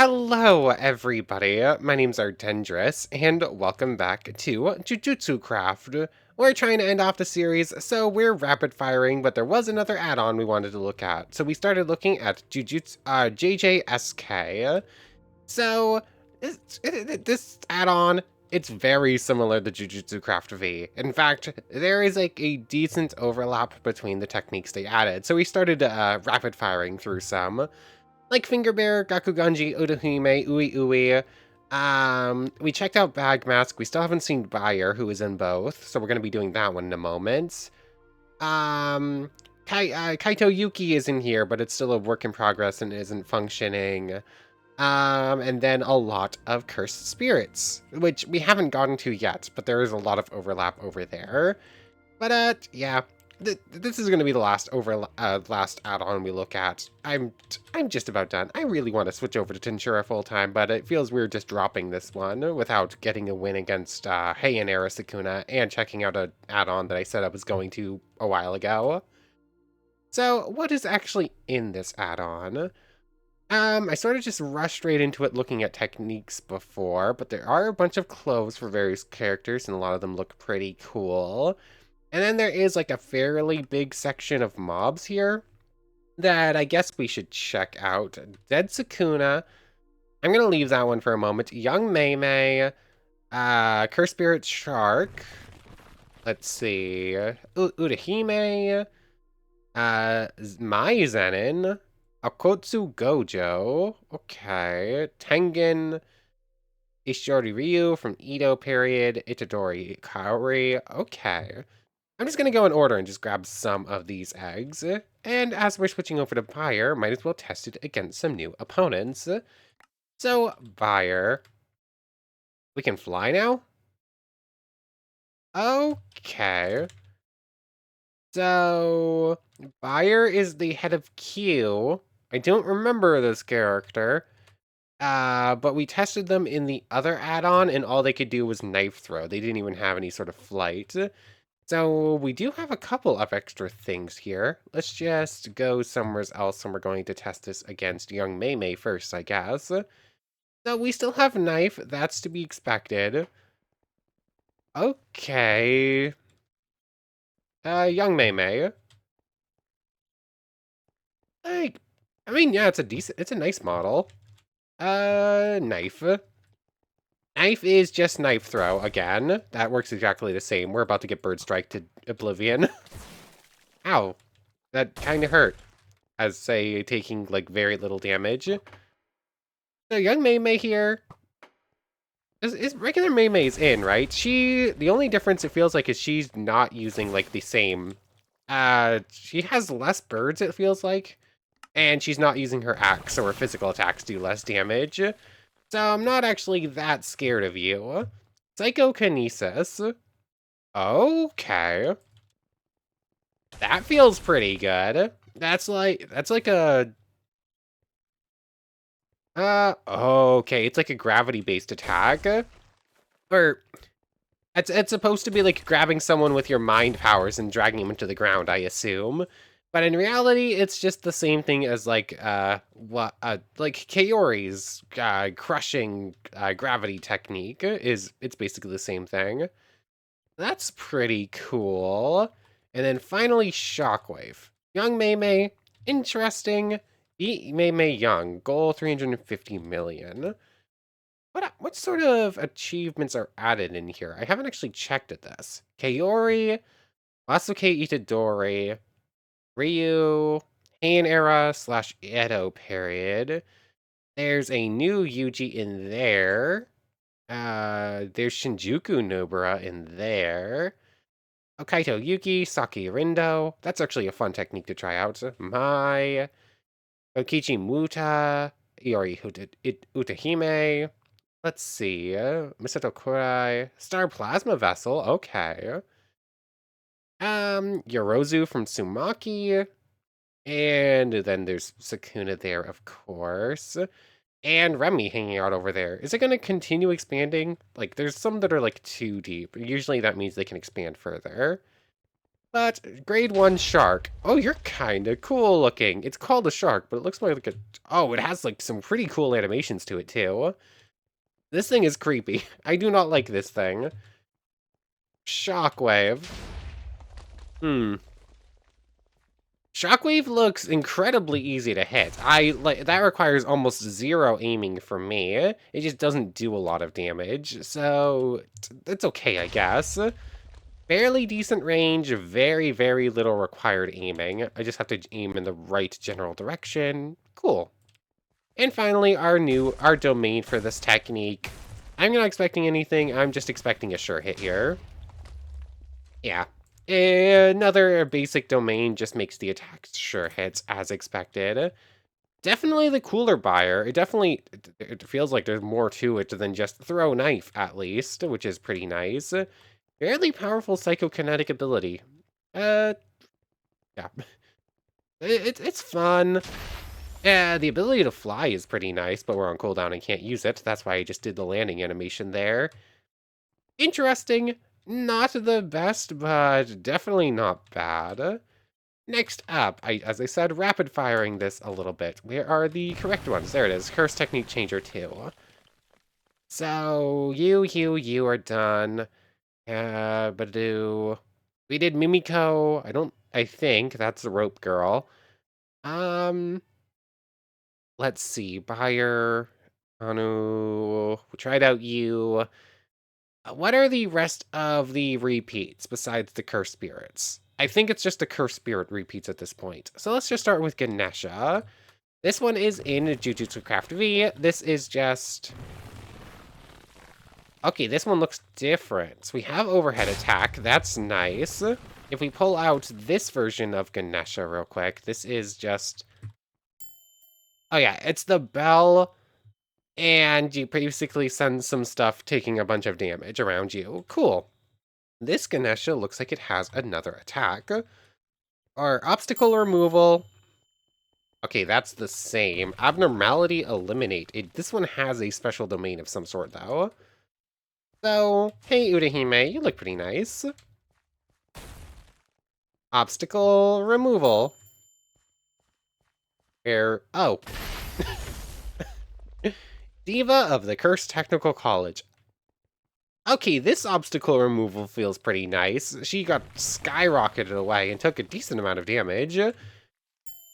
Hello, everybody. My name's Ardendris, and welcome back to Jujutsu Craft. We're trying to end off the series, so we're rapid firing, but there was another add-on we wanted to look at. So we started looking at JJSK. So this add-on, it's very similar to Jujutsu Craft V. In fact, there is like a decent overlap between the techniques they added. So we started rapid firing through some like Finger Bear, Gakuganji, Urahime, Ui Ui. We checked out Bag Mask. We still haven't seen Buyer, who is in both, so we're going to be doing that one in a moment. Kaito Yuki is in here, but it's still a work in progress and isn't functioning. And then a lot of Cursed Spirits, which we haven't gotten to yet, but there is a lot of overlap over there. But, yeah, this is going to be the last last add-on we look at. I'm just about done. I really want to switch over to Tensura full-time, but it feels weird just dropping this one without getting a win against Heian Era Sukuna and checking out an add-on that I said I was going to a while ago. So, what is actually in this add-on? I sort of just rushed straight into it looking at techniques before, but there are a bunch of clothes for various characters, and a lot of them look pretty cool. And then there is like a fairly big section of mobs here that I guess we should check out. Dead Sukuna. I'm going to leave that one for a moment. Young Mei Mei. Curse Spirit Shark. Let's see. Urahime. Mai Zenin. Akotsu Gojo. Okay. Tengen. Ishori Ryu from Edo period. Itadori Kaori. Okay. I'm just going to go in order and just grab some of these eggs. And as we're switching over to Buyer, might as well test it against some new opponents. So, Buyer. We can fly now? Okay. So, Buyer is the head of Q. I don't remember this character. But we tested them in the other add-on, and all they could do was knife throw. They didn't even have any sort of flight. So we do have a couple of extra things here. Let's just go somewhere else, and we're going to test this against young Mei Mei first, I guess. So we still have knife. That's to be expected. Okay. Young Mei Mei. Like, I mean, yeah, it's a nice model. Knife. Knife is just knife throw again. That works exactly the same. We're about to get bird strike to oblivion. Ow. That kind of hurt. As, say, taking, like, very little damage. So, young Mei Mei here. Is regular Mei Mei's in, right? The only difference it feels like is she's not using, like, the same... she has less birds, it feels like. And she's not using her axe, so her physical attacks do less damage. So I'm not actually that scared of you. Psychokinesis. Okay. That feels pretty good. That's like a... okay, it's like a gravity-based attack. Or, it's supposed to be like grabbing someone with your mind powers and dragging them into the ground, I assume. But in reality, it's just the same thing as like, like Kaori's, crushing, gravity technique it's basically the same thing. That's pretty cool. And then finally, Shockwave. Young Mei Mei, interesting. Mei Mei Young, goal 350 million. What sort of achievements are added in here? I haven't actually checked at this. Kaori, Wasuke Itadori, Ryu, Heian era / Edo period. There's a new Yuji in there. There's Shinjuku Nobara in there. Okaito Yuki, Saki Rindo. That's actually a fun technique to try out. Mai. Okichi Muta. Iori Utahime. Let's see. Misato Kurai. Star Plasma Vessel. Okay. Yorozu from Sumaki. And then there's Sukuna there, of course. And Remy hanging out over there. Is it going to continue expanding? Like, there's some that are, like, too deep. Usually that means they can expand further. But grade 1 shark. Oh, you're kind of cool looking. It's called a shark, but it looks more like a... Oh, it has like some pretty cool animations to it too. This thing is creepy. I do not like this thing. Shockwave. Shockwave looks incredibly easy to hit. That requires almost zero aiming from me. It just doesn't do a lot of damage, so it's okay, I guess. Fairly decent range, very, very little required aiming. I just have to aim in the right general direction. Cool. And finally, our domain for this technique. I'm not expecting anything, I'm just expecting a sure hit here. Yeah. Another basic domain just makes the attacks sure hits as expected. Definitely the cooler buyer. It feels like there's more to it than just throw knife, at least, which is pretty nice. Fairly powerful psychokinetic ability. Yeah. It's fun. Yeah, the ability to fly is pretty nice, but we're on cooldown and can't use it. That's why I just did the landing animation there. Interesting. Not the best, but definitely not bad. Next up, as I said, rapid firing this a little bit. Where are the correct ones? There it is. Curse Technique Changer 2. So, you are done. We did Mimiko. I think that's the rope girl. Let's see. Buyer. Anu. We tried out you. What are the rest of the repeats besides the curse spirits? I think it's just the curse spirit repeats at this point. So let's just start with Ganesha. This one is in Jujutsu Craft V. This is just... Okay, this one looks different. So we have overhead attack. That's nice. If we pull out this version of Ganesha real quick, this is just... Oh yeah, it's the bell... And you basically send some stuff taking a bunch of damage around you. Cool. This Ganesha looks like it has another attack. Or obstacle removal. Okay, that's the same. Abnormality eliminate. This one has a special domain of some sort, though. So, hey, Udahime, you look pretty nice. Obstacle removal. Oh. Diva of the Cursed Technical College. Okay, this obstacle removal feels pretty nice. She got skyrocketed away and took a decent amount of damage.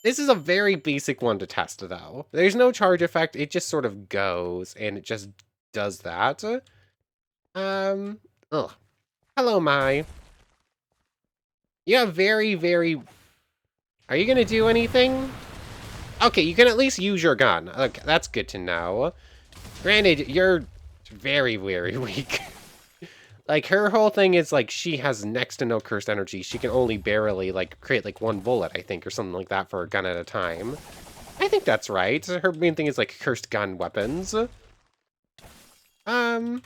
This is a very basic one to test, though. There's no charge effect, it just sort of goes, and it just does that. Ugh. Hello, Mai. You have very, very... Are you gonna do anything? Okay, you can at least use your gun. Okay, that's good to know. Granted, you're very, very weak. Like, her whole thing is, like, she has next to no cursed energy. She can only barely, like, create, like, one bullet, I think, or something like that for a gun at a time. I think that's right. Her main thing is, like, cursed gun weapons. Oh,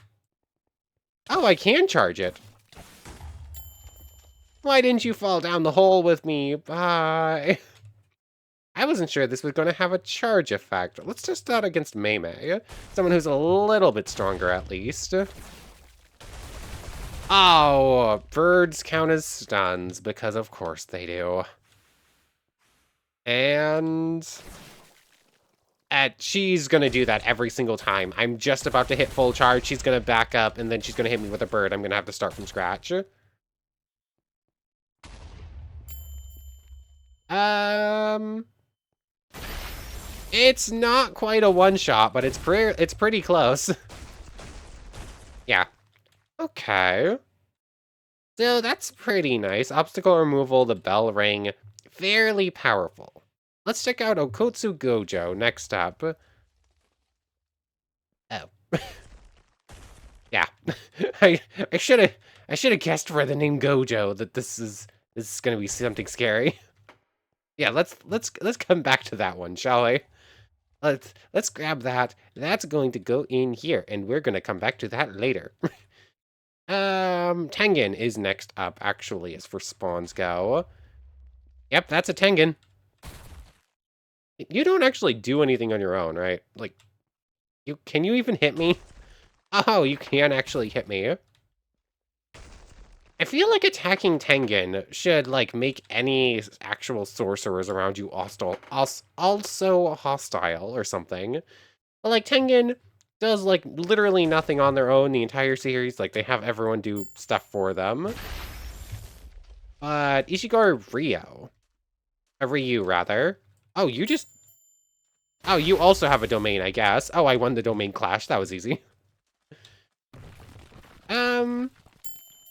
I can charge it. Why didn't you fall down the hole with me? Bye. I wasn't sure this was going to have a charge effect. Let's test that against Meimei. Someone who's a little bit stronger, at least. Oh, birds count as stuns, because of course they do. And... she's going to do that every single time. I'm just about to hit full charge. She's going to back up, and then she's going to hit me with a bird. I'm going to have to start from scratch. It's not quite a one-shot, but it's pretty close. Yeah. Okay. So that's pretty nice. Obstacle removal, the bell ring, fairly powerful. Let's check out Okotsu Gojo next up. Oh. Yeah. I should have guessed for the name Gojo that this is gonna be something scary. Yeah, let's come back to that one, shall we? Let's grab that. That's going to go in here, and we're gonna come back to that later. Tengen is next up, actually, as for spawns go. Yep, that's a Tengen. You don't actually do anything on your own, right? Like, can you even hit me? Oh, you can actually hit me. I feel like attacking Tengen should, like, make any actual sorcerers around you also hostile or something. But, like, Tengen does, like, literally nothing on their own the entire series. Like, they have everyone do stuff for them. But Ishiguro Ryu, rather. Oh, you just... Oh, you also have a domain, I guess. Oh, I won the domain clash. That was easy.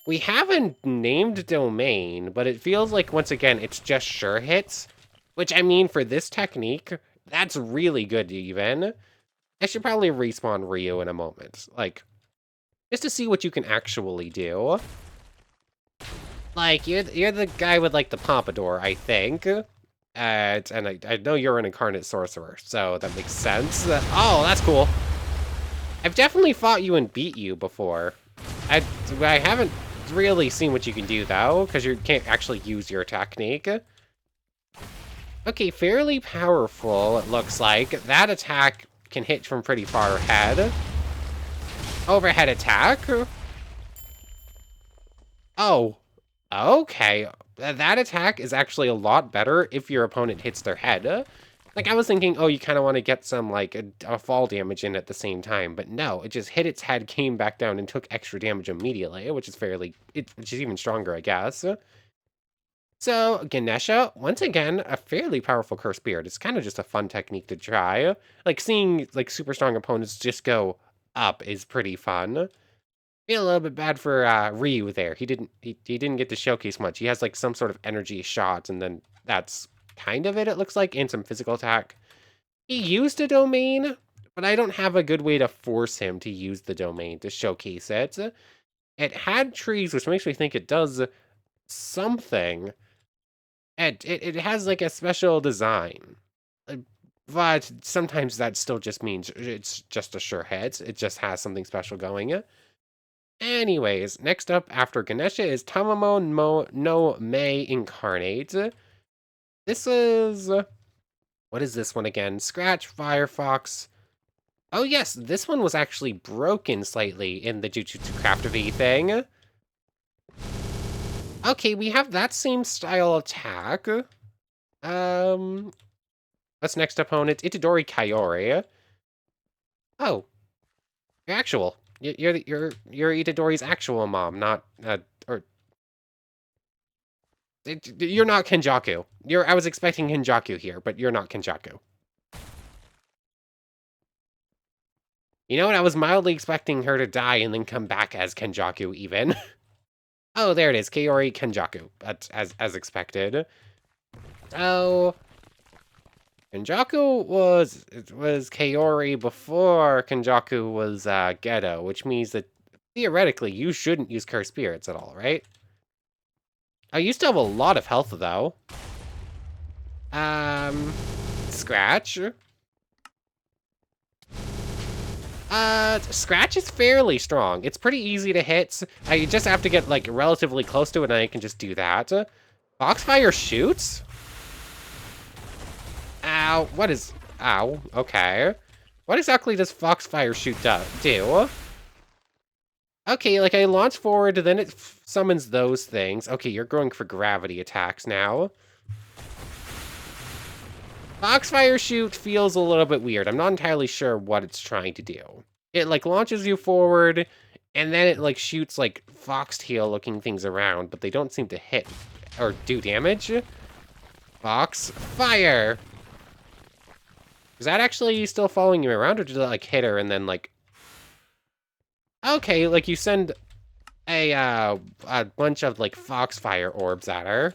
We haven't named domain, but it feels like, once again, it's just sure hits. Which, I mean, for this technique, that's really good, even. I should probably respawn Ryu in a moment. Like, just to see what you can actually do. Like, you're the guy with, like, the pompadour, I think. And I know you're an incarnate sorcerer, so that makes sense. Oh, that's cool. I've definitely fought you and beat you before. I haven't really seen what you can do, though, because you can't actually use your technique. Okay, fairly powerful, it looks like. That attack can hit from pretty far ahead. Overhead attack. Oh, okay. That attack is actually a lot better if your opponent hits their head. Like, I was thinking, oh, you kind of want to get some, like, a fall damage in at the same time. But no, it just hit its head, came back down, and took extra damage immediately, which is which is even stronger, I guess. So, Ganesha, once again, a fairly powerful Curse Spirit. It's kind of just a fun technique to try. Like, seeing, like, super strong opponents just go up is pretty fun. Feel a little bit bad for Ryu there. He didn't get to showcase much. He has, like, some sort of energy shot, and then that's kind of it looks like, and some physical attack. He used a domain, but I don't have a good way to force him to use the domain to showcase it. It had trees, which makes me think it does something. It has, like, a special design. But sometimes that still just means it's just a sure hit. It just has something special going. Anyways, next up after Ganesha is Tamamo no Mei Incarnate. This is... What is this one again? Scratch, Firefox. Oh yes, this one was actually broken slightly in the Jujutsu Craft V thing. Okay, we have that same style attack. That's next opponent, Itadori Kayori. Oh, you're actual. You're Itadori's actual mom, not you're not Kenjaku. I was expecting Kenjaku here, but you're not Kenjaku. You know what? I was mildly expecting her to die and then come back as Kenjaku, even. Oh, there it is, Kayori Kenjaku. That's as expected. Oh, Kenjaku was Kayori before Kenjaku was Geto, which means that theoretically you shouldn't use Cursed Spirits at all, right? I used to have a lot of health though. Scratch. Scratch is fairly strong. It's pretty easy to hit. You just have to get, like, relatively close to it, and I can just do that. Foxfire shoots? Ow, what is... Ow, okay. What exactly does Foxfire shoot do? Okay, like, I launch forward, then it summons those things. Okay, you're going for gravity attacks now. Foxfire shoot feels a little bit weird. I'm not entirely sure what it's trying to do. It, like, launches you forward, and then it, like, shoots, like, foxtail-looking things around, but they don't seem to hit or do damage. Foxfire! Is that actually still following you around, or did it, like, hit her and then, like... Okay, like, you send a bunch of, like, Foxfire orbs at her.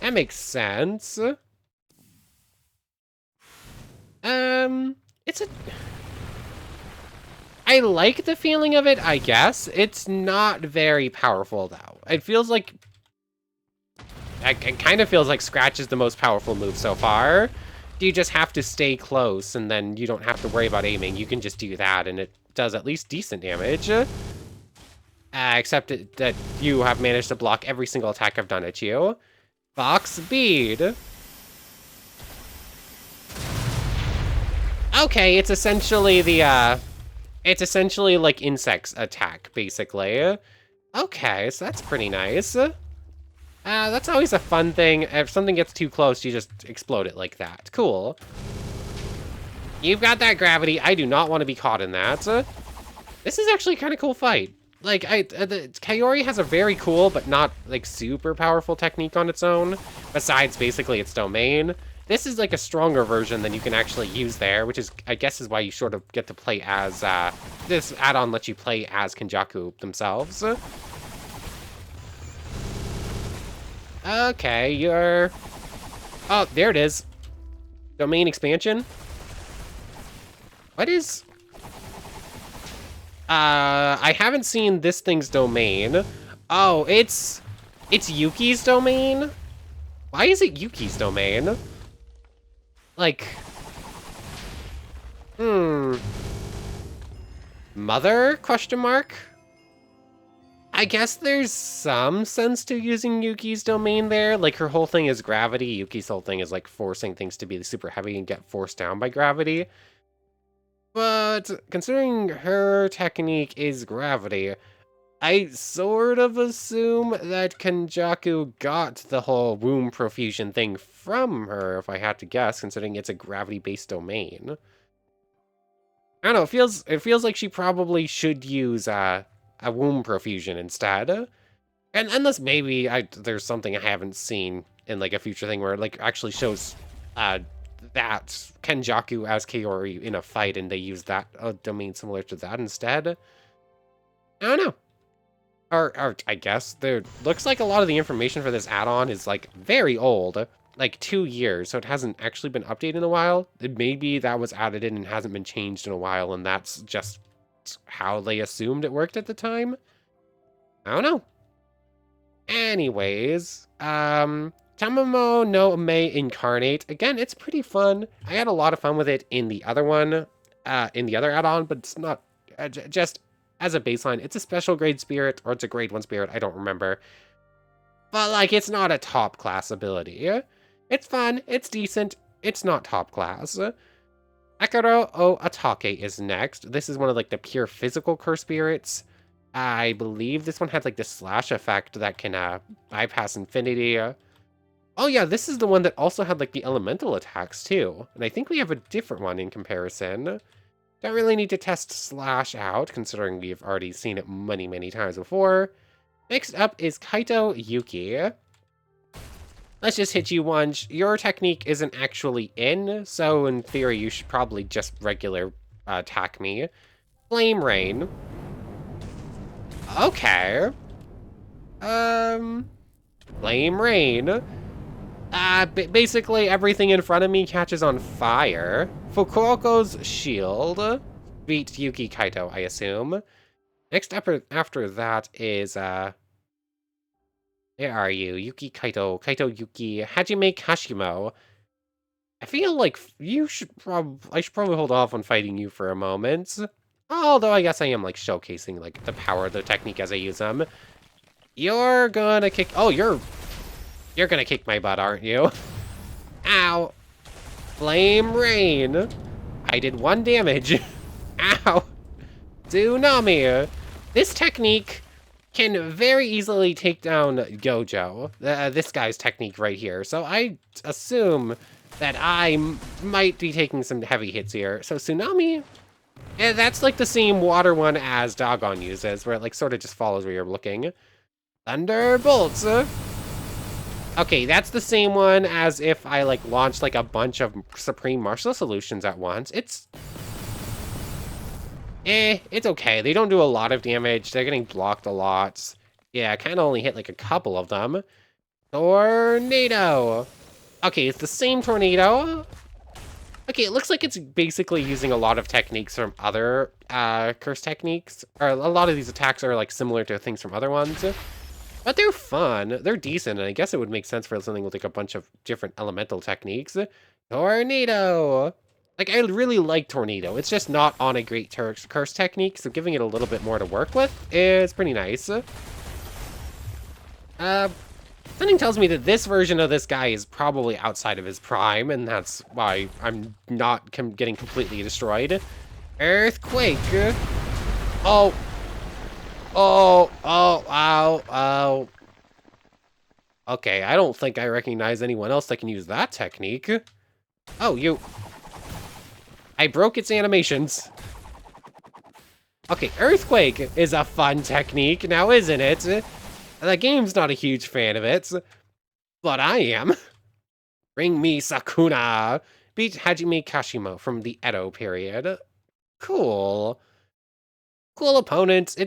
That makes sense. It's a... I like the feeling of it, I guess. It's not very powerful, though. It feels like... It kind of feels like Scratch is the most powerful move so far. You just have to stay close, and then you don't have to worry about aiming. You can just do that, and it does at least decent damage. Except that you have managed to block every single attack I've done at you. Fox Speed. Okay, it's essentially the, it's essentially like insects attack, basically. Okay, so that's pretty nice. That's always a fun thing. If something gets too close, you just explode it like that. Cool. You've got that gravity. I do not want to be caught in that. This is actually kind of cool fight. Like, Kaori has a very cool, but not, like, super powerful technique on its own, besides basically its domain. This is, like, a stronger version than you can actually use there, which is, I guess, is why you sort of get to play as, this add-on lets you play as Kenjaku themselves. Okay, you're... Oh, there it is. Domain expansion? What is... I haven't seen this thing's domain. Oh, it's Yuki's domain? Why is it Yuki's domain? Like... Mother? Question mark? I guess there's some sense to using Yuki's domain there. Like, her whole thing is gravity. Yuki's whole thing is, like, forcing things to be super heavy and get forced down by gravity. But considering her technique is gravity, I sort of assume that Kenjaku got the whole womb profusion thing from her, if I had to guess, considering it's a gravity-based domain. I don't know, it feels like she probably should use a womb profusion instead. And unless maybe there's something I haven't seen in like a future thing where it like actually shows that Kenjaku as Kaori in a fight and they use that domain similar to that instead. I don't know. Or I guess there looks like a lot of the information for this add-on is like very old, like 2 years, so it hasn't actually been updated in a while. Maybe that was added in and hasn't been changed in a while, and that's just how they assumed it worked at the time. I don't know. Anyways, Tamamo no May Incarnate. Again, it's pretty fun. I had a lot of fun with it in the other one, in the other add-on, but it's not, just as a baseline, it's a special grade spirit, or it's a grade 1 spirit, I don't remember. But, like, it's not a top class ability. It's fun, it's decent, it's not top class. Akaro o Atake is next. This is one of, like, the pure physical curse spirits. I believe this one had, like, the slash effect that can, bypass infinity. Oh yeah, this is the one that also had like the elemental attacks too. And I think we have a different one in comparison. Don't really need to test Slash out, considering we've already seen it many, many times before. Next up is Kaito Yuki. Let's just hit you once. Your technique isn't actually in, so in theory you should probably just regular attack me. Flame Rain. Okay. Flame Rain. Basically everything in front of me catches on fire. Fukuoko's shield. Beat Yuki Kaito, I assume. Next up after that is, where are you? Yuki Kaito. Kaito Yuki. Hajime Kashimo. I feel like I should probably hold off on fighting you for a moment. Although I guess I am, like, showcasing, like, the power of the technique as I use them. You're gonna kick... Oh, you're gonna kick my butt, aren't you? Ow. Flame Rain. I did 1 damage. Ow. Tsunami. This technique can very easily take down Gojo. This guy's technique right here. So I assume that I might be taking some heavy hits here. So Tsunami, yeah, that's like the same water one as Dogon uses, where it like sort of just follows where you're looking. Thunderbolts. Okay, that's the same one as if I like launched like a bunch of Supreme Martial Solutions at once. It's okay. They don't do a lot of damage. They're getting blocked a lot. Yeah, I kind of only hit like a couple of them. Tornado. Okay, it's the same tornado. Okay, it looks like it's basically using a lot of techniques from other curse techniques. Or a lot of these attacks are like similar to things from other ones. But they're fun. They're decent, and I guess it would make sense for something with like a bunch of different elemental techniques. Tornado. Like, I really like Tornado. It's just not on a great curse technique, so giving it a little bit more to work with is pretty nice. Something tells me that this version of this guy is probably outside of his prime, and that's why I'm not getting completely destroyed. Earthquake. Oh. Oh, oh, ow, ow. Okay, I don't think I recognize anyone else that can use that technique. Oh, you. I broke its animations. Okay, Earthquake is a fun technique now, isn't it? The game's not a huge fan of it, but I am. Bring me Sakuna. Beat Hajime Kashimo from the Edo period. Cool. Cool opponent.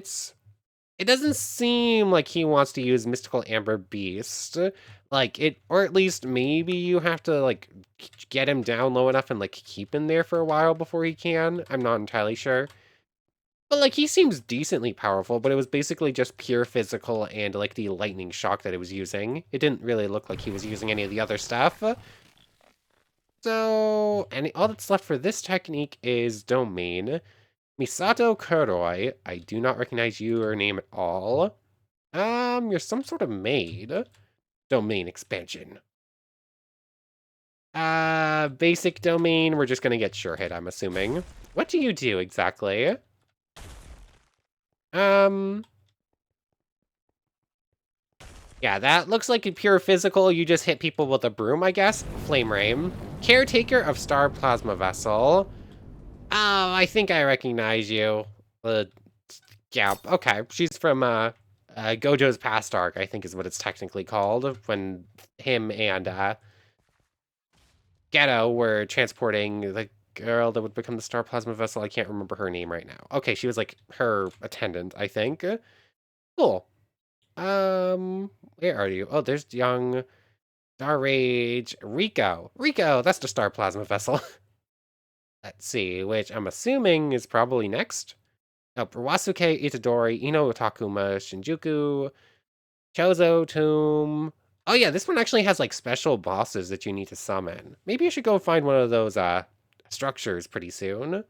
It doesn't seem like he wants to use Mystical Amber Beast. Like, or at least maybe you have to, like, get him down low enough and, like, keep him there for a while before he can. I'm not entirely sure. But, like, he seems decently powerful, but it was basically just pure physical and, like, the lightning shock that it was using. It didn't really look like he was using any of the other stuff. So, and all that's left for this technique is Domain. Misato Kuroi, I do not recognize your name at all. You're some sort of maid. Domain expansion. Basic domain, we're just gonna get sure hit, I'm assuming. What do you do exactly? Yeah, that looks like a pure physical. You just hit people with a broom, I guess. Flame Rain. Caretaker of Star Plasma Vessel. Oh, I think I recognize you. Yeah, okay. She's from Gojo's Past Arc, I think is what it's technically called, when him and Geto were transporting the girl that would become the Star Plasma Vessel. I can't remember her name right now. Okay, she was like her attendant, I think. Cool. Where are you? Oh, there's young Star Rage Rico. Rico, that's the Star Plasma Vessel. Let's see, which I'm assuming is probably next. Oh, Wasuke Itadori, Ino Takuma, Shinjuku, Chozo Tomb. Oh yeah, this one actually has like special bosses that you need to summon. Maybe I should go find one of those structures pretty soon.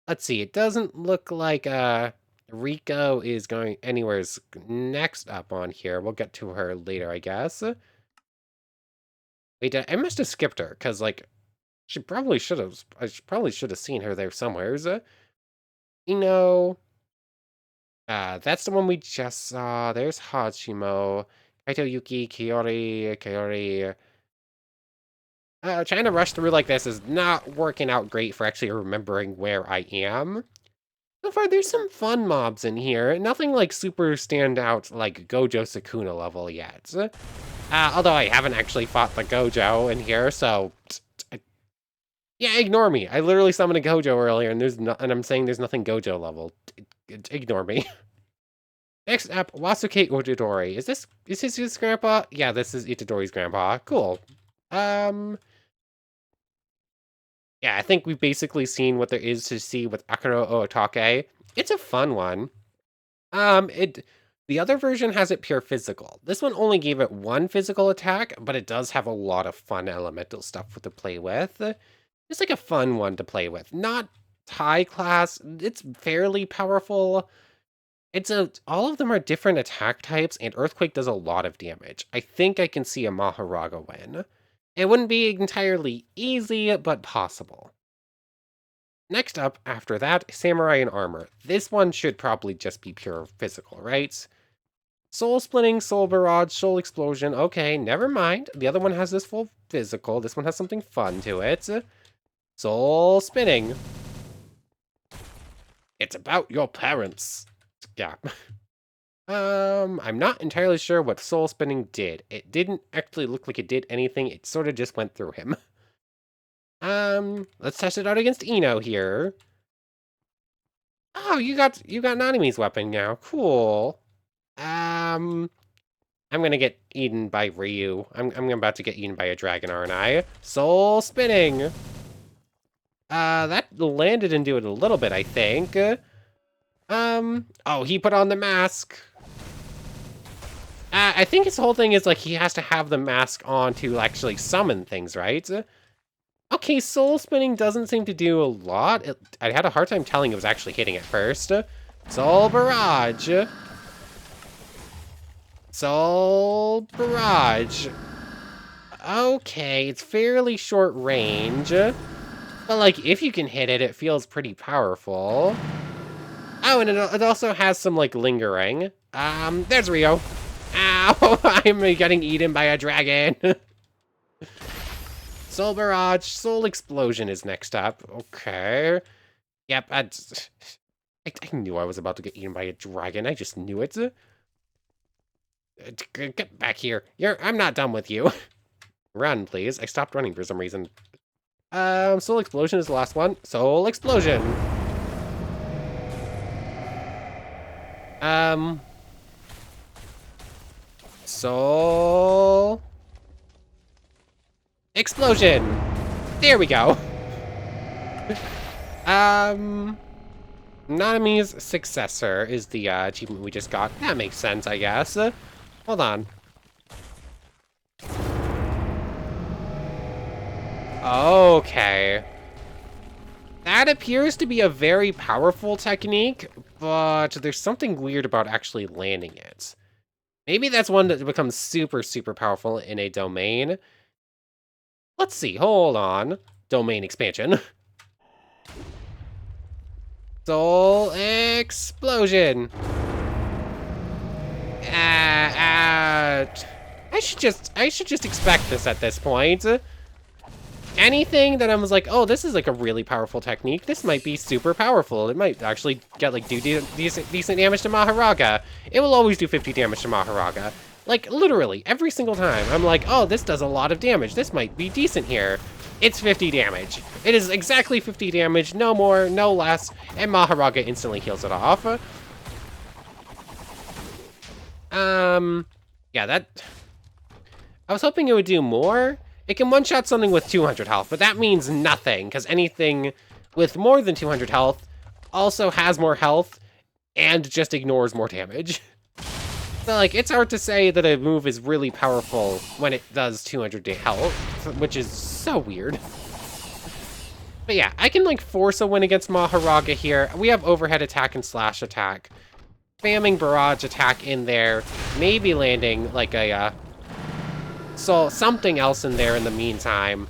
Let's see, it doesn't look like Rico is going anywhere's next up on here. We'll get to her later, I guess. Wait, I must have skipped her, because like I probably should have seen her there somewheres. That's the one we just saw. There's Hachimo, Kaito Yuki, Kaori. Trying to rush through like this is not working out great for actually remembering where I am. So far, there's some fun mobs in here. Nothing like super standout like Gojo Sukuna level yet. Although I haven't actually fought the Gojo in here, so yeah, ignore me. I literally summoned a Gojo earlier, and I'm saying there's nothing Gojo level. Ignore me. Next up, Wasuke Itadori. Is this his grandpa? Yeah, this is Itadori's grandpa. Cool. Yeah, I think we've basically seen what there is to see with Akuro Ootake. It's a fun one. The other version has it pure physical. This one only gave it one physical attack, but it does have a lot of fun elemental stuff to play with. It's like a fun one to play with. Not high class. It's fairly powerful. All of them are different attack types, and Earthquake does a lot of damage. I think I can see a Maharaga win. It wouldn't be entirely easy, but possible. Next up, after that, Samurai in Armor. This one should probably just be pure physical, right? Soul Splitting, Soul Barrage, Soul Explosion. Okay, never mind. The other one has this full physical. This one has something fun to it. Soul Spinning. It's about your parents. Yeah. I'm not entirely sure what Soul Spinning did. It didn't actually look like it did anything. It sort of just went through him. Let's test it out against Ino here. Oh, you got Nanami's weapon now. Cool. I'm gonna get eaten by Ryu. I'm about to get eaten by a dragon, aren't I? Soul Spinning. That landed into it a little bit, I think. Oh, he put on the mask. I think his whole thing is like he has to have the mask on to actually summon things, right? Okay, Soul Spinning doesn't seem to do a lot. I had a hard time telling it was actually hitting at first. Soul Barrage. Soul Barrage. Okay, it's fairly short range. But like, if you can hit it, it feels pretty powerful. Oh, and it also has some, like, lingering. There's Rio. Ow! I'm getting eaten by a dragon. Soul Barrage. Soul Explosion is next up. Okay. Yep, I knew I was about to get eaten by a dragon. I just knew it. Get back here. I'm not done with you. Run, please. I stopped running for some reason. Soul Explosion is the last one. Soul Explosion. Soul Explosion. There we go. Nanami's successor is the achievement we just got. That makes sense, I guess. Hold on. Okay. That appears to be a very powerful technique, but there's something weird about actually landing it. Maybe that's one that becomes super, super powerful in a domain. Let's see. Hold on. Domain expansion. Soul Explosion. I should just expect this at this point. Anything that I was like, oh, this is like a really powerful technique. This might be super powerful. It might actually get like do decent damage to Maharaga. It will always do 50 damage to Maharaga. Like literally every single time. I'm like, oh, this does a lot of damage. This might be decent here. It's 50 damage. It is exactly 50 damage, no more, no less, and Maharaga instantly heals it off. Yeah, that... I was hoping it would do more. It can one-shot something with 200 health, but that means nothing, because anything with more than 200 health also has more health and just ignores more damage. So, like, it's hard to say that a move is really powerful when it does 200 health, which is so weird. But yeah, I can, like, force a win against Maharaga here. We have overhead attack and slash attack. Spamming barrage attack in there, maybe landing, like, a, something else in there in the meantime.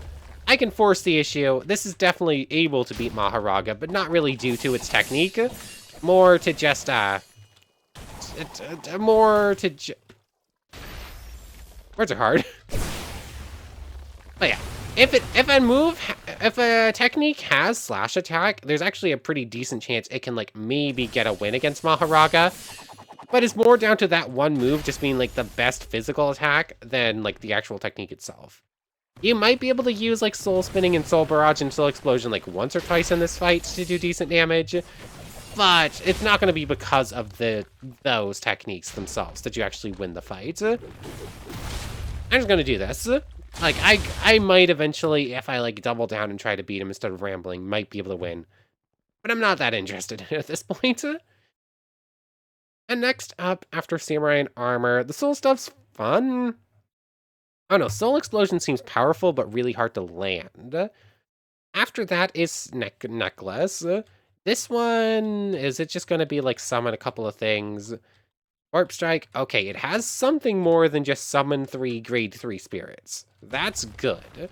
I can force the issue. This is definitely able to beat Maharaga, but not really due to its technique. More to just, words are hard. But yeah, if a technique has slash attack, there's actually a pretty decent chance it can like maybe get a win against Maharaga. But it's more down to that one move just being like the best physical attack than like the actual technique itself. You might be able to use like Soul Spinning and Soul Barrage and Soul Explosion like once or twice in this fight to do decent damage. But it's not going to be because of those techniques themselves that you actually win the fight. I'm just going to do this. Like, I might eventually, if I, like, double down and try to beat him instead of rambling, might be able to win. But I'm not that interested in it at this point. And next up, after Samurai and Armor, the Soul stuff's fun. Oh no, Soul Explosion seems powerful, but really hard to land. After that is Necklace. This one, is it just going to be, like, summon a couple of things? Warp Strike, okay, it has something more than just summon 3 grade 3 spirits. That's good.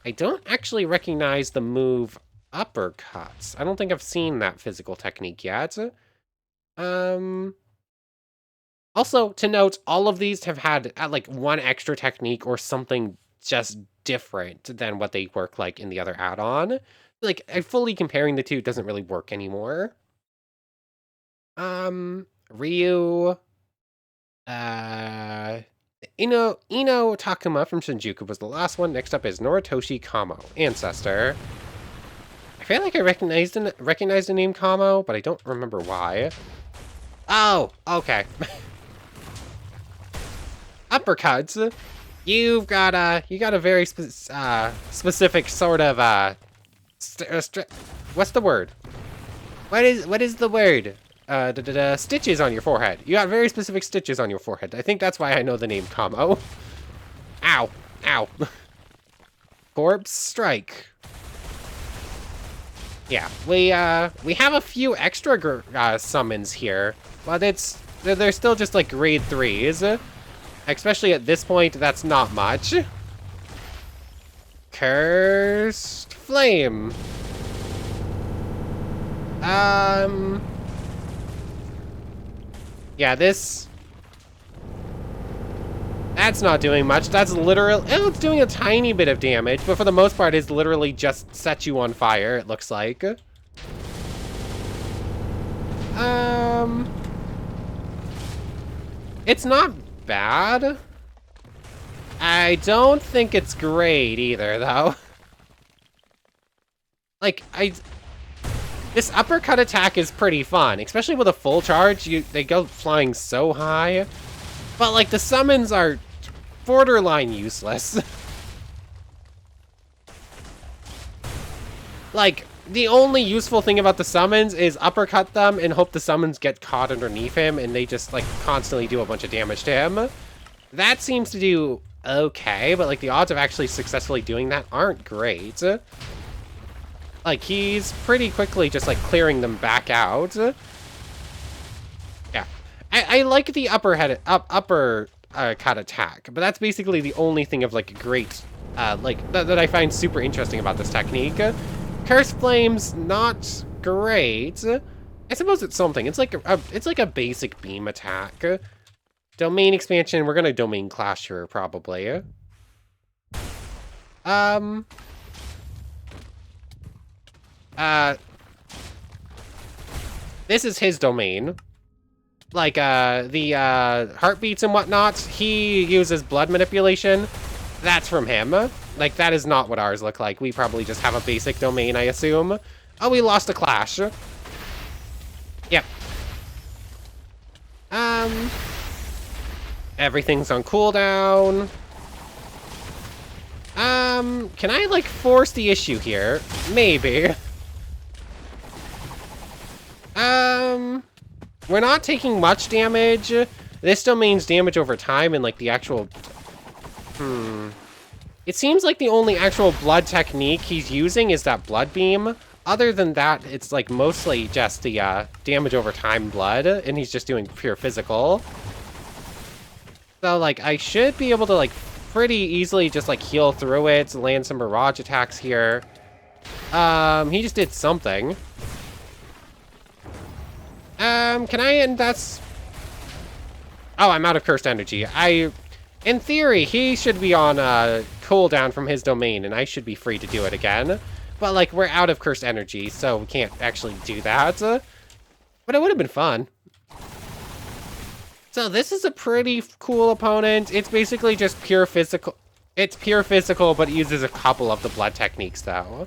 I don't actually recognize the move Uppercuts. I don't think I've seen that physical technique yet. Also, to note, all of these have had, like, one extra technique or something just different than what they work like in the other add-on. Like, fully comparing the two doesn't really work anymore. Ryu, Ino Takuma from Shinjuku was the last one. Next up is Noritoshi Kamo, Ancestor. I feel like I recognized the name Kamo, but I don't remember why. Oh, okay. Uppercuts. You've got a very specific sort of what's the word? What is the word? Stitches on your forehead. You got very specific stitches on your forehead. I think that's why I know the name Kamo. Ow. Ow. Corpse Strike. Yeah, we have a few extra summons here, but they're still just like grade 3s. Especially at this point, that's not much. Cursed Flame. Yeah, this... That's not doing much. That's literally... Oh, it's doing a tiny bit of damage, but for the most part, it's literally just set you on fire, it looks like. It's not bad. I don't think it's great either, though. Like, this uppercut attack is pretty fun, especially with a full charge. They go flying so high. But, like, the summons are borderline useless. Like, the only useful thing about the summons is uppercut them and hope the summons get caught underneath him and they just, like, constantly do a bunch of damage to him. That seems to do okay, but, like, the odds of actually successfully doing that aren't great. Like, he's pretty quickly just, like, clearing them back out. Yeah. I like the upper cut attack, but that's basically the only thing of, like, great, that I find super interesting about this technique. Curse Flame's not great. I suppose it's something. It's like a basic beam attack. Domain expansion, we're gonna domain clash here, probably. This is his domain. Like, the, heartbeats and whatnot, he uses blood manipulation. That's from him. Like, that is not what ours look like. We probably just have a basic domain, I assume. Oh, we lost a clash. Yep. Everything's on cooldown. Can I, like, force the issue here? Maybe. We're not taking much damage. This domain's damage over time and, like, the actual... It seems like the only actual blood technique he's using is that blood beam. Other than that, it's, like, mostly just the, damage over time blood, and he's just doing pure physical. So, like, I should be able to, like, pretty easily just, like, heal through it, land some barrage attacks here. He just did something. Can I, and that's... Oh, I'm out of cursed energy. In theory, he should be on, cooldown from his domain, and I should be free to do it again. But, like, we're out of cursed energy, so we can't actually do that. But it would have been fun. So this is a pretty cool opponent. It's basically just pure physical. It's pure physical, but it uses a couple of the blood techniques, though.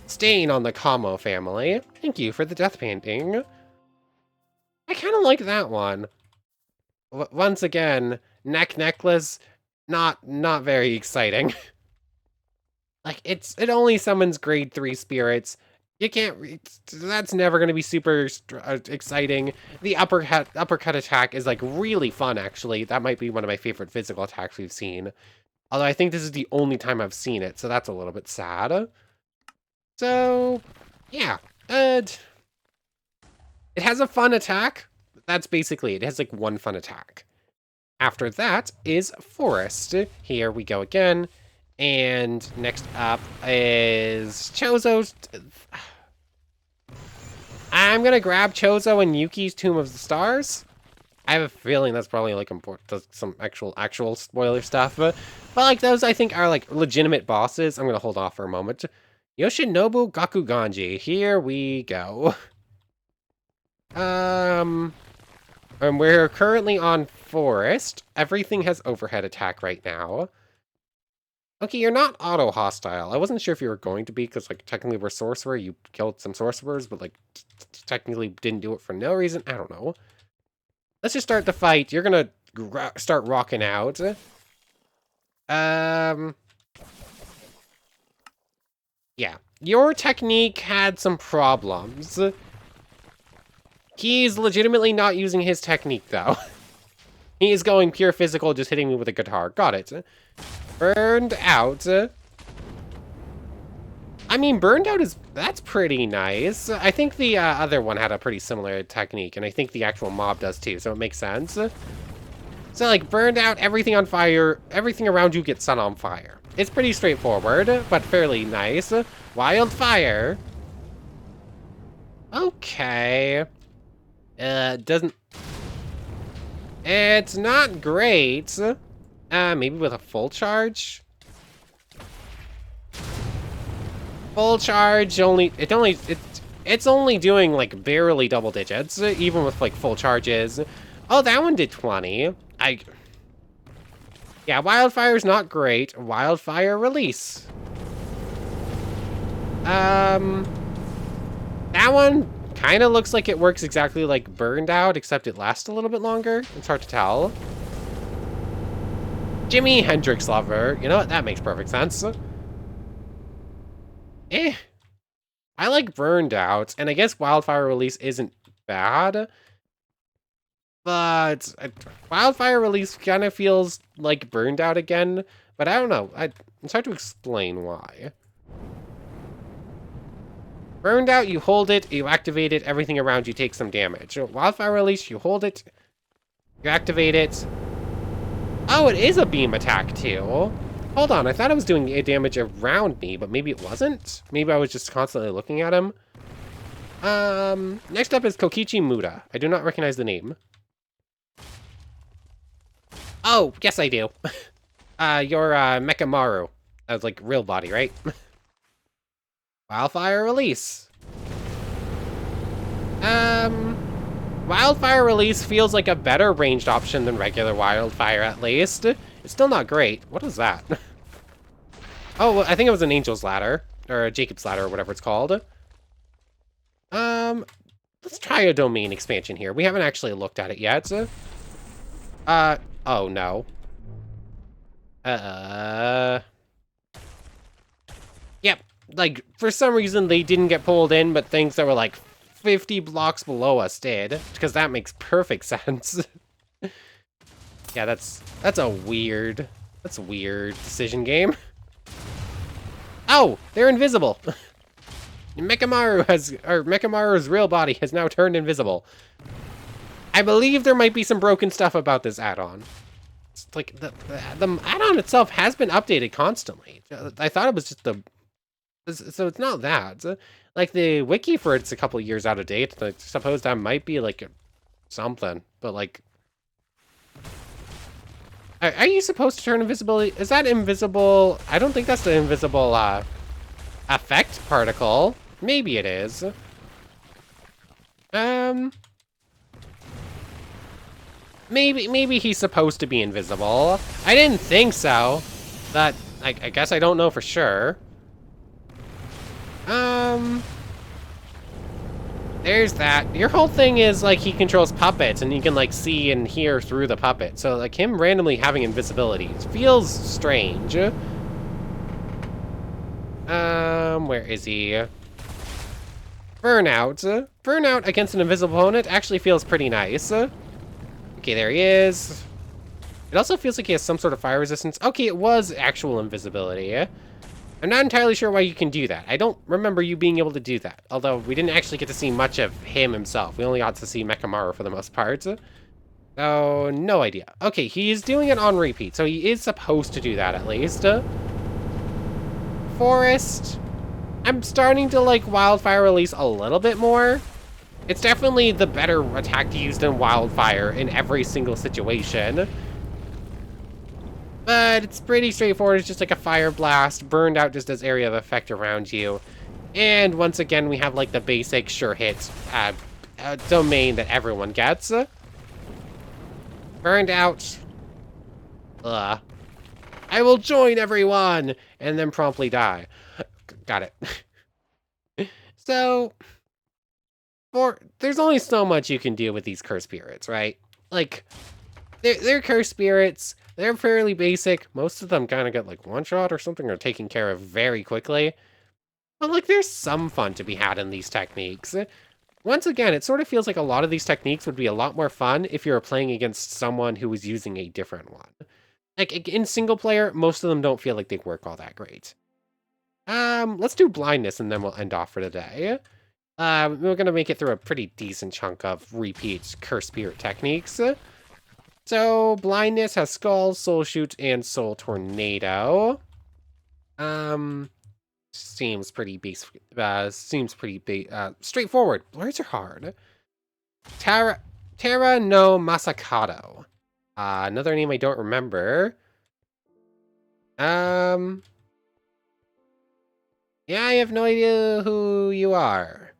Staying on the Kamo family. Thank you for the death painting. I kind of like that one. Once again, neck necklace, not very exciting. Like, it only summons grade 3 spirits. You can't, that's never going to be super exciting. The uppercut attack is, like, really fun, actually. That might be one of my favorite physical attacks we've seen. Although I think this is the only time I've seen it, so that's a little bit sad. So, yeah. It has a fun attack. That's basically it. It has, like, one fun attack. After that is Forest. Here we go again. And next up is Chozo's... I'm gonna grab Chozo and Yuki's Tomb of the Stars. I have a feeling that's probably, like, important, some actual spoiler stuff. But, like, those, I think, are, like, legitimate bosses. I'm gonna hold off for a moment. Yoshinobu Gakuganji. Here we go. And we're currently on Forest. Everything has overhead attack right now. Okay, you're not auto-hostile. I wasn't sure if you were going to be, because, like, technically we're Sorcerer. You killed some Sorcerers, but, like, technically didn't do it for no reason. I don't know. Let's just start the fight. You're gonna start rocking out. Yeah. Your technique had some problems. He's legitimately not using his technique, though. He is going pure physical, just hitting me with a guitar. Got it. Burned out. I mean, burned out that's pretty nice. I think the other one had a pretty similar technique, and I think the actual mob does too, so it makes sense. So, like, burned out, everything on fire, everything around you gets set on fire. It's pretty straightforward, but fairly nice. Wildfire. Okay. Doesn't... It's not great. Maybe with a full charge? Full charge it's only doing like barely double digits, even with like full charges. Oh, that one did 20. Yeah, Wildfire's not great. Wildfire release. That one kind of looks like it works exactly like Burned Out, except it lasts a little bit longer. It's hard to tell. Jimi Hendrix lover. You know what? That makes perfect sense. I like Burned Out, and I guess Wildfire Release isn't bad. But Wildfire Release kind of feels like Burned Out again. But I don't know. It's hard to explain why. Burned Out, you hold it, you activate it, everything around you takes some damage. Wildfire Release, you hold it, you activate it. Oh, it is a beam attack too. Hold on, I thought it was doing damage around me, but maybe it wasn't? Maybe I was just constantly looking at him. Next up is Kokichi Muda. I do not recognize the name. Oh, yes I do. You're, Mekamaru. That was like real body, right? Wildfire Release. Wildfire Release feels like a better ranged option than regular Wildfire, at least. It's still not great. What is that? Oh, well, I think it was an Angel's Ladder. Or a Jacob's Ladder, or whatever it's called. Let's try a domain expansion here. We haven't actually looked at it yet. Oh no. Yep. Like, for some reason, they didn't get pulled in, but things that were like 50 blocks below us did. Because that makes perfect sense. Yeah, that's a weird decision game. Oh, they're invisible. Mekamaru's real body has now turned invisible. I believe there might be some broken stuff about this add-on. It's like the add-on itself has been updated constantly. I thought it was just so it's not that. Like the wiki for it's a couple years out of date. I suppose that might be like something, but like, are you supposed to turn invisibility? Is that invisible? I don't think that's the invisible effect particle. Maybe it is. Maybe he's supposed to be invisible. I didn't think so. But I guess I don't know for sure. There's that. Your whole thing is like he controls puppets and you can like see and hear through the puppet. So like him randomly having invisibility feels strange. Where is he? Burnout. Burnout against an invisible opponent actually feels pretty nice. Okay, there he is. It also feels like he has some sort of fire resistance. Okay, it was actual invisibility. I'm not entirely sure why you can do that. I don't remember you being able to do that. Although, we didn't actually get to see much of him himself. We only got to see Mekamaru for the most part. So, no idea. Okay, he's doing it on repeat, so he is supposed to do that at least. Forest. I'm starting to like Wildfire Release a little bit more. It's definitely the better attack to use than Wildfire in every single situation. But it's pretty straightforward. It's just like a fire blast. Burned Out just does area of effect around you. And once again, we have like the basic sure hit domain that everyone gets. Burned Out. I will join everyone! And then promptly die. Got it. So, there's only so much you can do with these curse spirits, right? Like, they're curse spirits. They're fairly basic. Most of them kind of get like one shot or something or taken care of very quickly. But like there's some fun to be had in these techniques. Once again, it sort of feels like a lot of these techniques would be a lot more fun if you were playing against someone who was using a different one. Like in single player, most of them don't feel like they work all that great. Let's do blindness and then we'll end off for today. We're gonna make it through a pretty decent chunk of repeat curse spirit techniques. So, blindness has Skull, Soul Shoot, and Soul Tornado. Seems pretty straightforward. Blurs are hard. Terra no Masakado. Another name I don't remember. Yeah, I have no idea who you are.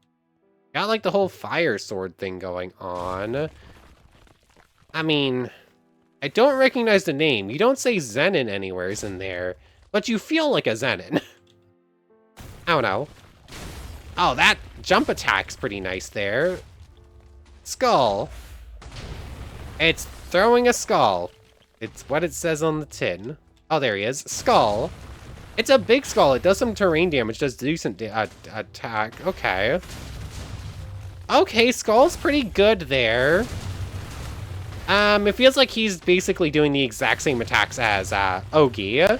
Got like the whole fire sword thing going on. I mean, I don't recognize the name. You don't say Zenin anywheres in there, but you feel like a Zenin. I don't know. Oh, that jump attack's pretty nice there. Skull. It's throwing a skull. It's what it says on the tin. Oh, there he is. Skull. It's a big skull. It does some terrain damage, does decent attack. Okay. Okay, Skull's pretty good there. It feels like he's basically doing the exact same attacks as Ogi.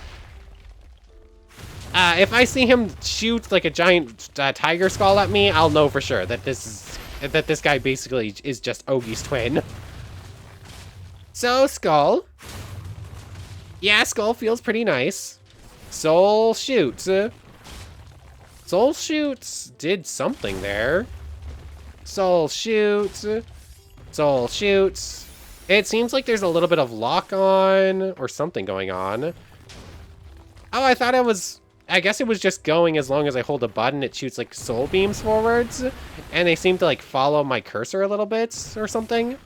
If I see him shoot like a giant tiger skull at me, I'll know for sure that this guy basically is just Ogi's twin. So, Skull. Yeah, Skull feels pretty nice. Soul Shoots. Soul Shoots did something there. Soul Shoots. Soul Shoots. It seems like there's a little bit of lock-on or something going on. Oh, I thought I guess it was just going as long as I hold a button, it shoots like soul beams forwards. And they seem to like follow my cursor a little bit or something.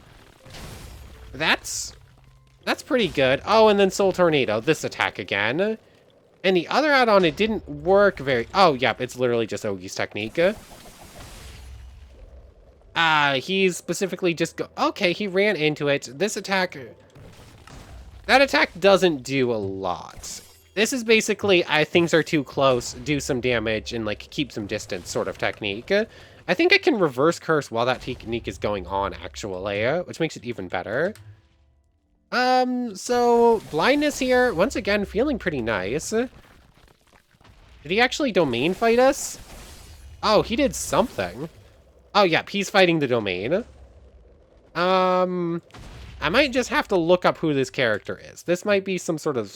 That's pretty good. Oh, and then Soul Tornado, this attack again. And the other add-on, it didn't work very... Oh, yep, it's literally just Ogi's technique. He's specifically just okay, he ran into it. This attack... That attack doesn't do a lot. This is basically, things are too close, do some damage, and, like, keep some distance sort of technique. I think I can reverse curse while that technique is going on, actually, which makes it even better. So, blindness here, once again, feeling pretty nice. Did he actually domain fight us? Oh, he did something. Oh, yep, he's fighting the domain. I might just have to look up who this character is. This might be some sort of,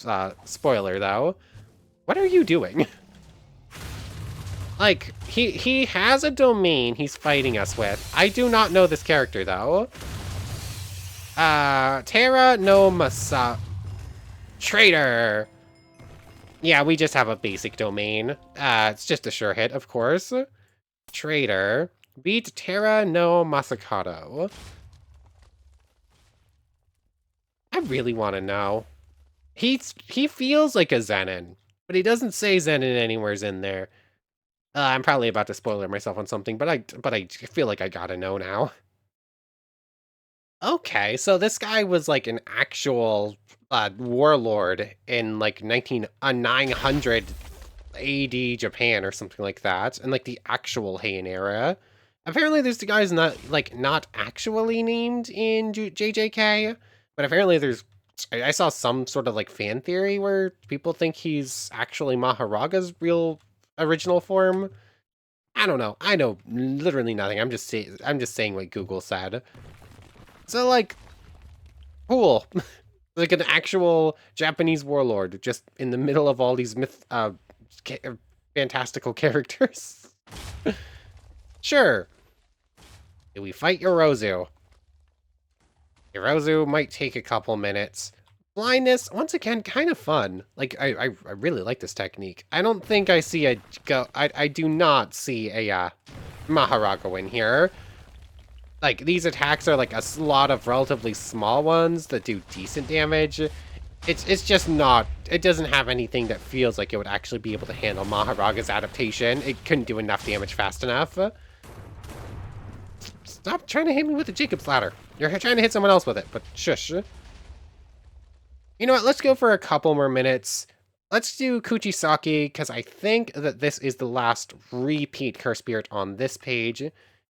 spoiler, though. What are you doing? Like, he has a domain he's fighting us with. I do not know this character, though. Terra no Masa... Traitor! Yeah, we just have a basic domain. It's just a sure hit, of course. Traitor. Beat Terra no Masakato. I really want to know. He feels like a Zenin, but he doesn't say Zenin anywheres in there. I'm probably about to spoiler myself on something, but I feel like I gotta know now. Okay, so this guy was like an actual warlord in like 900 AD Japan or something like that, in like the actual Heian era. Apparently, there's the guys not actually named in JJK, but apparently I saw some sort of like fan theory where people think he's actually Maharaga's real original form. I don't know. I know literally nothing. I'm just saying what Google said. So like, cool. Like an actual Japanese warlord just in the middle of all these fantastical characters. Sure. Do we fight Yorozu? Yorozu might take a couple minutes. Blindness, once again, kind of fun. Like, I really like this technique. I don't think I see I do not see a Maharaga in here. Like, these attacks are like a lot of relatively small ones that do decent damage. It's just not, it doesn't have anything that feels like it would actually be able to handle Maharaga's adaptation. It couldn't do enough damage fast enough. Stop trying to hit me with the Jacob's ladder. You're trying to hit someone else with it, but shush. You know what, let's go for a couple more minutes. Let's do Kuchisaki, because I think that this is the last repeat Curse Spirit on this page.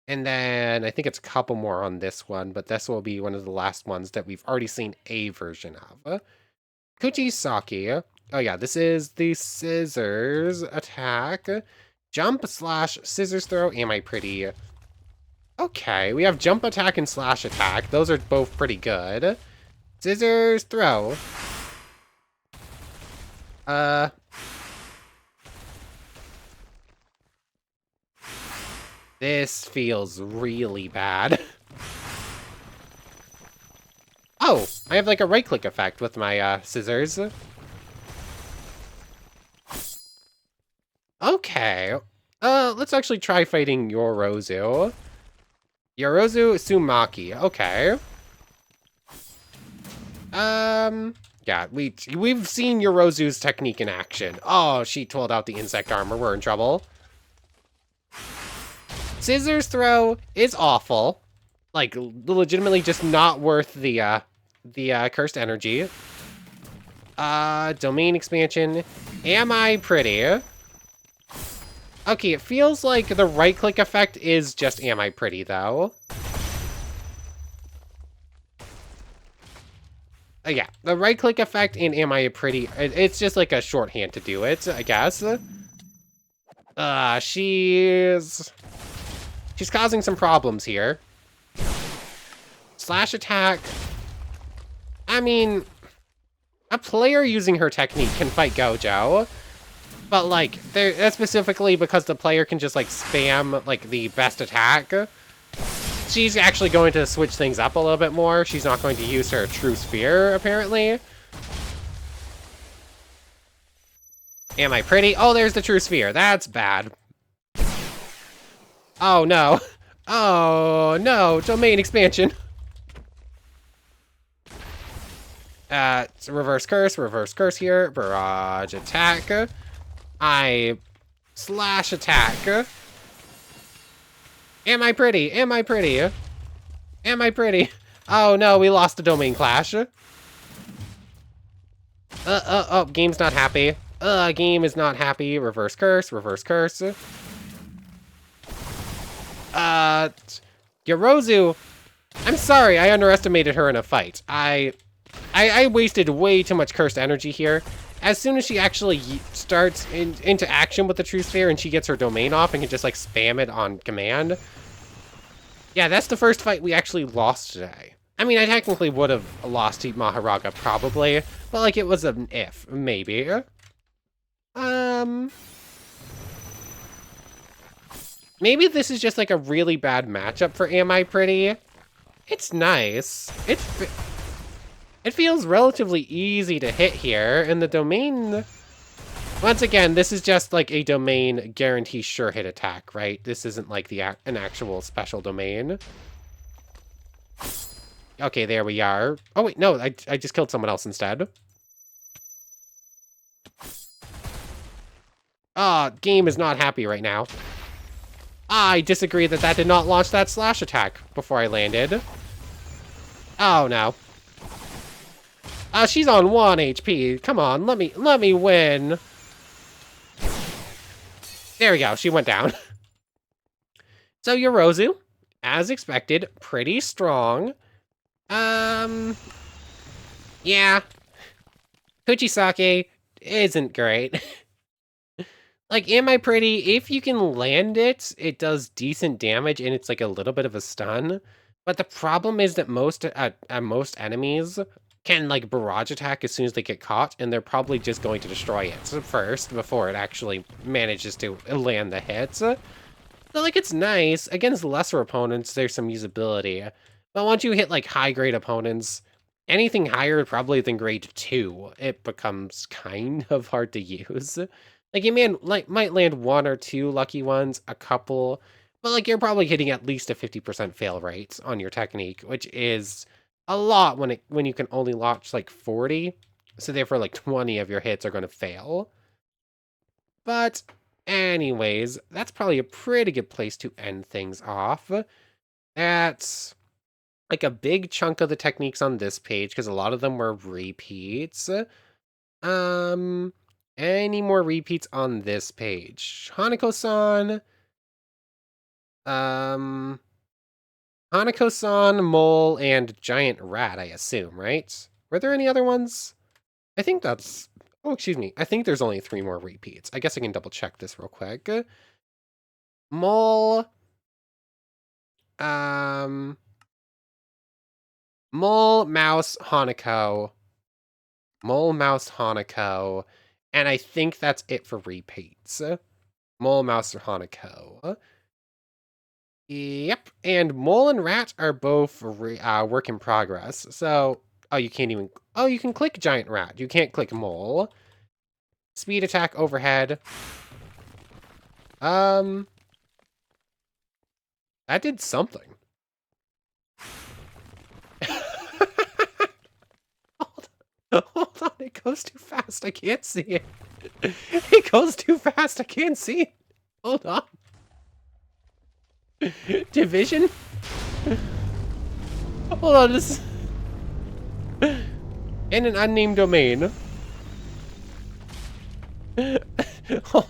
And then I think it's a couple more on this one, but this will be one of the last ones that we've already seen a version of. Kuchisaki. Oh yeah, this is the scissors attack. Jump slash scissors throw. Am I pretty? Okay, we have jump attack and slash attack. Those are both pretty good. Scissors throw. This feels really bad. Oh, I have like a right-click effect with my scissors. Okay. Let's actually try fighting Yorozu. Yorozu Sumaki. Okay. Yeah, we've seen Yorozu's technique in action. Oh, she told out the insect armor. We're in trouble. Scissors throw is awful. Like, legitimately just not worth the cursed energy. Domain expansion. Am I pretty? Okay, it feels like the right-click effect is just am I pretty, though. Yeah, the right-click effect in am I pretty, it's just like a shorthand to do it, I guess. She's causing some problems here. Slash attack. I mean, a player using her technique can fight Gojo. But, like, that's specifically because the player can just, like, spam, like, the best attack. She's actually going to switch things up a little bit more. She's not going to use her True Sphere, apparently. Am I pretty? Oh, there's the True Sphere. That's bad. Oh, no. Oh, no. Domain expansion. Reverse curse here. Barrage attack. I slash attack. Am I pretty? Am I pretty? Am I pretty? Oh no, we lost a domain clash. Oh, game's not happy. Game is not happy. Reverse curse, reverse curse. Yorozu, I'm sorry, I underestimated her in a fight. I wasted way too much cursed energy here. As soon as she actually starts into action with the True Sphere and she gets her domain off and can just like spam it on command. Yeah, that's the first fight we actually lost today. I mean, I technically would have lost to Maharaga probably, but like it was an if, maybe. Maybe this is just like a really bad matchup for Am I Pretty? It's nice. It feels relatively easy to hit here, and the domain... Once again, this is just like a domain guarantee sure hit attack, right? This isn't like an actual special domain. Okay, there we are. Oh wait, no, I just killed someone else instead. Game is not happy right now. I disagree that did not launch that slash attack before I landed. Oh no. She's on 1 HP. Come on, let me win. There we go, she went down. So Yorozu, as expected, pretty strong. Yeah. Kuchisake isn't great. Like, am I pretty? If you can land it, it does decent damage and it's like a little bit of a stun. But the problem is that most enemies can like barrage attack as soon as they get caught, and they're probably just going to destroy it first before it actually manages to land the hits. So like it's nice. Against lesser opponents, there's some usability. But once you hit like high grade opponents, anything higher probably than grade 2, it becomes kind of hard to use. Like you might land 1 or 2 lucky ones, a couple, but like you're probably hitting at least a 50% fail rate on your technique, which is a lot when you can only launch like 40. So therefore like 20 of your hits are going to fail. But anyways, that's probably a pretty good place to end things off. That's like a big chunk of the techniques on this page because a lot of them were repeats. Any more repeats on this page? Hanako-san. Hanako-san, Mole, and Giant Rat, I assume, right? Were there any other ones? I think that's... Oh, excuse me. I think there's only 3 more repeats. I guess I can double check this real quick. Mole. Mole, Mouse, Hanako. Mole, Mouse, Hanako. And I think that's it for repeats. Mole, Mouse, Hanako. Yep. And Mole and Rat are both work in progress. So Oh, you can't even... Oh, you can click giant rat. You can't click mole. Speed attack overhead. That did something. Hold on, it goes too fast. I can't see it. It goes too fast. I can't see it. Hold on. Division? Hold on, this... In an unnamed domain. Hold...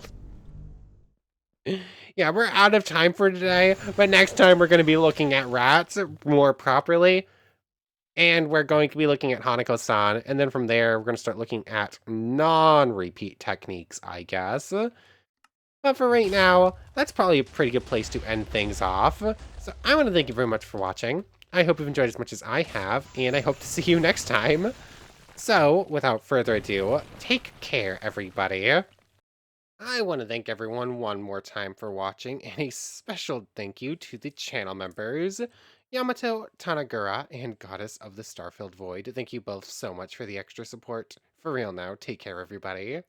Yeah, we're out of time for today, but next time we're going to be looking at rats more properly. And we're going to be looking at Hanako-san, and then from there, we're going to start looking at non-repeat techniques, I guess. But for right now, that's probably a pretty good place to end things off. So I want to thank you very much for watching. I hope you've enjoyed as much as I have, and I hope to see you next time. So, without further ado, take care, everybody. I want to thank everyone one more time for watching, and a special thank you to the channel members, Yamato, Tanagura, and Goddess of the Starfilled Void. Thank you both so much for the extra support. For real now, take care, everybody.